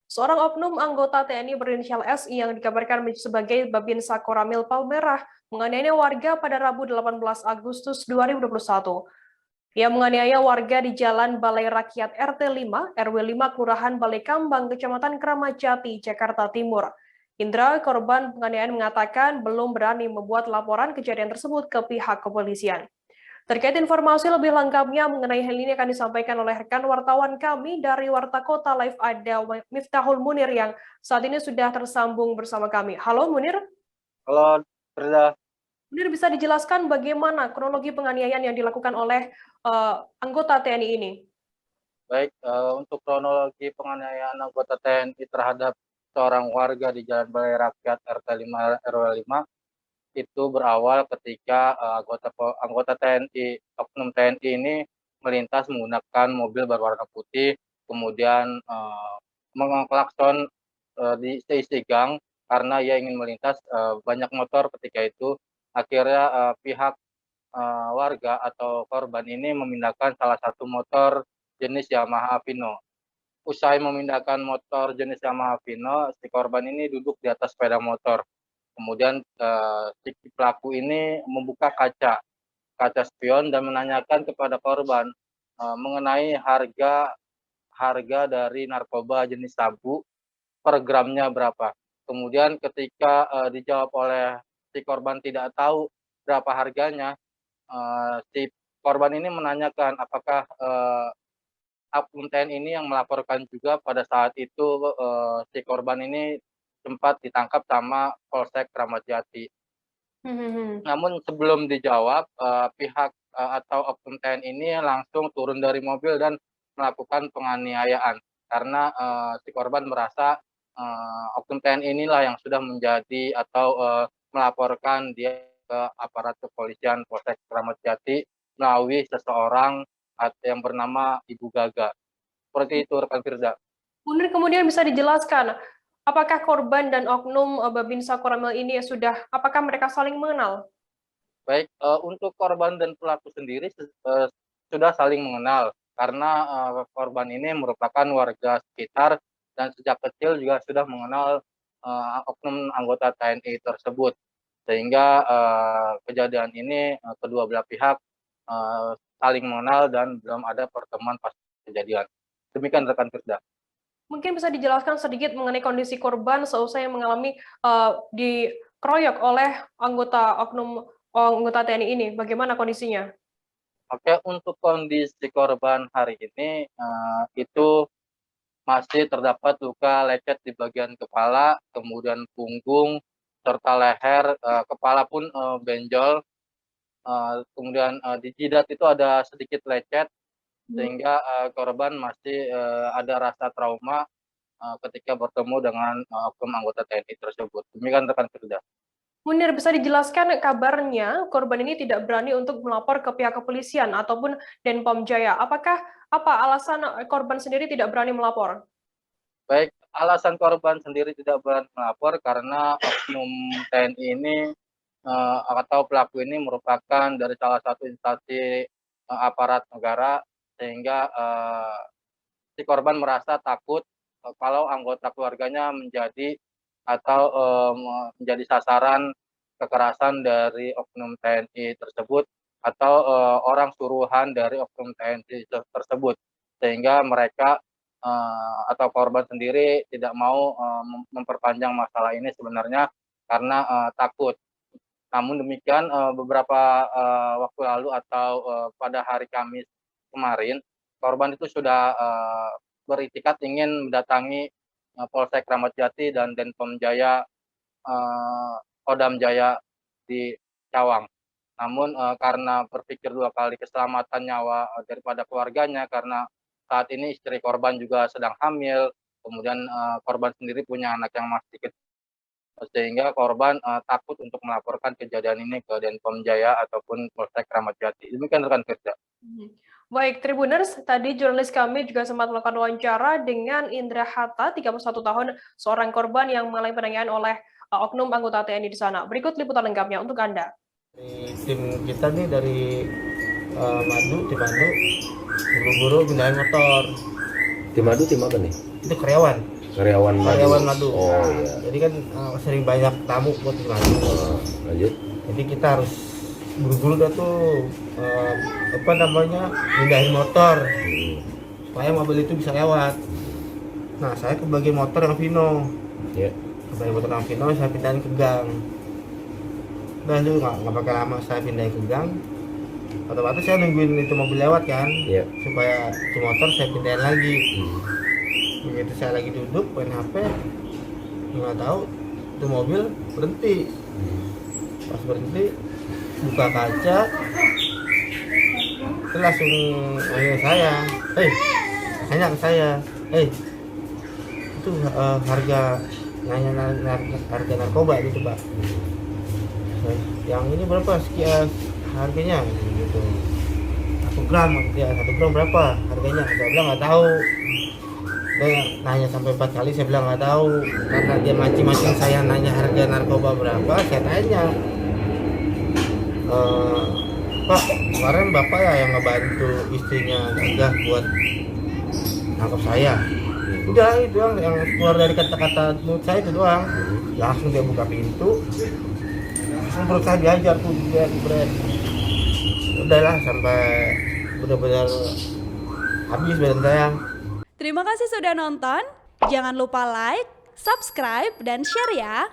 Seorang oknum anggota TNI berinisial SI yang dikabarkan sebagai Babinsa Koramil Palmerah menganiaya warga pada Rabu 18 Agustus 2021. Ia menganiaya warga di Jalan Balai Rakyat RT 5, RW 5, Kelurahan Balai Kambang, Kecamatan Kramat Jati, Jakarta Timur. Indra, korban penganiayaan, mengatakan belum berani membuat laporan kejadian tersebut ke pihak kepolisian. Terkait informasi lebih lengkapnya mengenai hal ini akan disampaikan oleh rekan wartawan kami dari Warta Kota Live, ada Miftahul Munir yang saat ini sudah tersambung bersama kami. Halo Munir. Halo, Firda. Munir, bisa dijelaskan bagaimana kronologi penganiayaan yang dilakukan oleh anggota TNI ini? Baik, untuk kronologi penganiayaan anggota TNI terhadap seorang warga di Jalan Balai Rakyat RT 5 RW 5 itu berawal ketika anggota TNI, oknum TNI ini melintas menggunakan mobil berwarna putih, kemudian mengklakson di seisi gang karena ia ingin melintas banyak motor ketika itu. Akhirnya pihak warga atau korban ini memindahkan salah satu motor jenis Yamaha Vino. Usai memindahkan motor jenis Yamaha Vino, si korban ini duduk di atas sepeda motor. Kemudian si pelaku ini membuka kaca spion dan menanyakan kepada korban mengenai harga dari narkoba jenis sabu per gramnya berapa. Kemudian ketika dijawab oleh si korban tidak tahu berapa harganya, si korban ini menanyakan apakah oknum TNI ini yang melaporkan juga. Pada saat itu si korban ini sempat ditangkap sama Polsek Kramat Jati. Namun sebelum dijawab, pihak atau oknum TNI ini langsung turun dari mobil dan melakukan penganiayaan karena si korban merasa oknum TNI inilah yang sudah menjadi atau melaporkan dia ke aparat kepolisian Polsek Kramat Jati melalui seseorang yang bernama Ibu Gaga. Seperti itu, rekan Firda. Munir, kemudian bisa dijelaskan apakah korban dan oknum Babinsa Koramil ini apakah mereka saling mengenal? Baik, untuk korban dan pelaku sendiri sudah saling mengenal karena korban ini merupakan warga sekitar dan sejak kecil juga sudah mengenal oknum anggota TNI tersebut. Sehingga kejadian ini kedua belah pihak saling mengenal dan belum ada pertemuan pas kejadian. Demikian rekan Firda. Mungkin bisa dijelaskan sedikit mengenai kondisi korban seusai mengalami dikeroyok oleh anggota TNI ini. Bagaimana kondisinya? Oke, untuk kondisi korban hari ini itu masih terdapat luka lecet di bagian kepala, kemudian punggung, serta leher, kepala pun benjol, kemudian di jidat itu ada sedikit lecet, sehingga korban masih ada rasa trauma ketika bertemu dengan oknum anggota TNI tersebut. Demikian rekan Firda. Munir, bisa dijelaskan kabarnya korban ini tidak berani untuk melapor ke pihak kepolisian ataupun Denpom Jaya. Apa alasan korban sendiri tidak berani melapor? Baik, alasan korban sendiri tidak berani melapor karena oknum TNI ini atau pelaku ini merupakan dari salah satu instansi aparat negara, sehingga si korban merasa takut kalau anggota keluarganya menjadi atau menjadi sasaran kekerasan dari oknum TNI tersebut atau orang suruhan dari oknum TNI tersebut, sehingga mereka atau korban sendiri tidak mau memperpanjang masalah ini sebenarnya karena takut. Namun demikian beberapa waktu lalu atau pada hari Kamis kemarin, korban itu sudah beritikat ingin mendatangi Polsek Kramat Jati dan Denpom Jaya, Kodam Jaya di Cawang. Namun karena berpikir dua kali keselamatan nyawa daripada keluarganya, karena saat ini istri korban juga sedang hamil, kemudian korban sendiri punya anak yang masih kecil, sehingga korban takut untuk melaporkan kejadian ini ke Denpom Jaya ataupun Polsek Kramat Jati. Demikian rekan kerja. Baik, Tribuners, tadi jurnalis kami juga sempat melakukan wawancara dengan Indra Hatta, 31 tahun, seorang korban yang mengalami penganiayaan oleh oknum anggota TNI di sana. Berikut liputan lengkapnya untuk Anda. Tim kita nih dari Madu, buru-buru pindahin motor. Tim Madu tim apa nih? Itu karyawan. Karyawan madu. Oh iya. Jadi kan sering banyak tamu buat di madu. Lanjut. Jadi kita harus buru-buru dah tuh pindahin motor supaya mobil itu bisa lewat. Nah, saya ke bagian motor yang Vino. Iya. Ke bagian motor yang Vino saya pindahin ke gang. Dan itu nggak pakai lama saya pindahin ke gang. Otomatis saya nungguin itu mobil lewat kan, Iya. supaya itu motor saya pindahin lagi. Begitu saya lagi duduk main HP, nggak tahu itu mobil berhenti. Pas berhenti buka kaca, itu langsung manggil saya, nanya ke saya, itu harga harga narkoba gitu Pak. Yang ini berapa sekian harganya gitu. 1 gram ya, 1 gram berapa harganya? Saya bilang nggak tahu. Dia nanya sampai 4 kali, saya bilang nggak tahu. Karena dia mancing-mancing saya nanya harga narkoba berapa, saya tanya, Pak, kemarin Bapak ya yang ngebantu istrinya gagah buat nangkep saya. Udah itu doang yang keluar dari kata-kata mulut saya itu doang. Langsung dia buka pintu, langsung perut saya diajar tuh dia berat. Udahlah sampai benar-benar habis badan saya. Terima kasih sudah nonton. Jangan lupa like, subscribe, dan share ya.